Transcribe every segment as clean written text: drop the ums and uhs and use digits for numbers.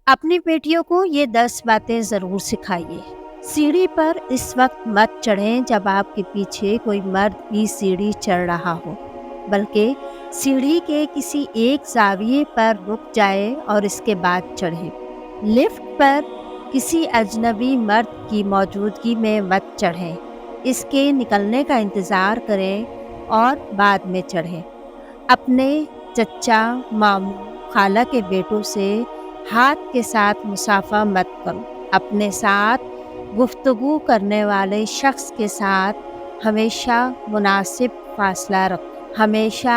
अपनी बेटियों को ये 10 बातें ज़रूर सिखाइए। सीढ़ी पर इस वक्त मत चढ़ें जब आपके पीछे कोई मर्द भी सीढ़ी चढ़ रहा हो, बल्कि सीढ़ी के किसी एक ज़ाविये पर रुक जाए और इसके बाद चढ़ें। लिफ्ट पर किसी अजनबी मर्द की मौजूदगी में मत चढ़ें। इसके निकलने का इंतज़ार करें और बाद में चढ़ें। अपने चचा, मामू, खाला के बेटों से हाथ के साथ मुसाफा मत करो। अपने साथ गुफ्तगू करने वाले शख्स के साथ हमेशा मुनासिब फासला रखो। हमेशा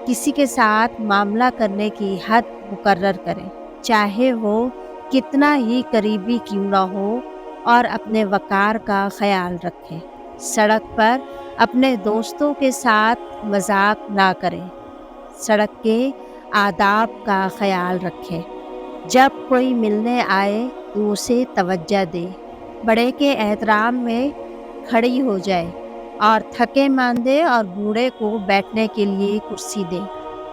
किसी के साथ मामला करने की हद मुकर्रर करें, चाहे वो कितना ही करीबी क्यों ना हो, और अपने वक़ार का ख्याल रखें। सड़क पर अपने दोस्तों के साथ मजाक ना करें। सड़क के आदाब का ख्याल रखें। जब कोई मिलने आए तो उसे तवज्जो दे। बड़े के एहतराम में खड़ी हो जाए और थके मांदे और बूढ़े को बैठने के लिए कुर्सी दे।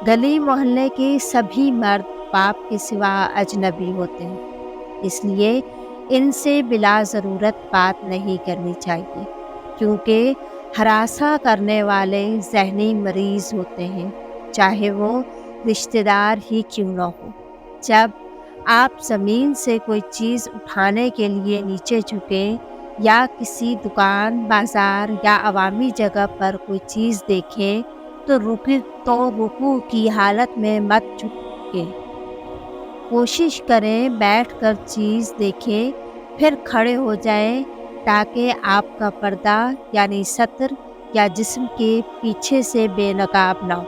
गली मोहल्ले के सभी मर्द बाप के सिवा अजनबी होते हैं, इसलिए इनसे बिला ज़रूरत बात नहीं करनी चाहिए, क्योंकि हरासा करने वाले ज़हनी मरीज़ होते हैं, चाहे वो रिश्तेदार ही क्यों न हो। जब आप ज़मीन से कोई चीज़ उठाने के लिए नीचे झुकें या किसी दुकान, बाज़ार या अवामी जगह पर कोई चीज़ देखें तो रुकू की हालत में मत झुकें। कोशिश करें बैठकर चीज़ देखें, फिर खड़े हो जाएं, ताकि आपका पर्दा यानी सत्र या जिस्म के पीछे से बेनकाब ना हो।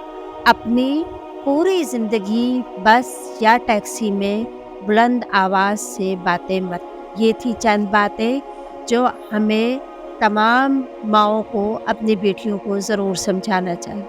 अपनी पूरी ज़िंदगी बस या टैक्सी में बुलंद आवाज़ से बातें मत। ये थी चंद बातें जो हमें तमाम माँओं को अपनी बेटियों को ज़रूर समझाना चाहिए।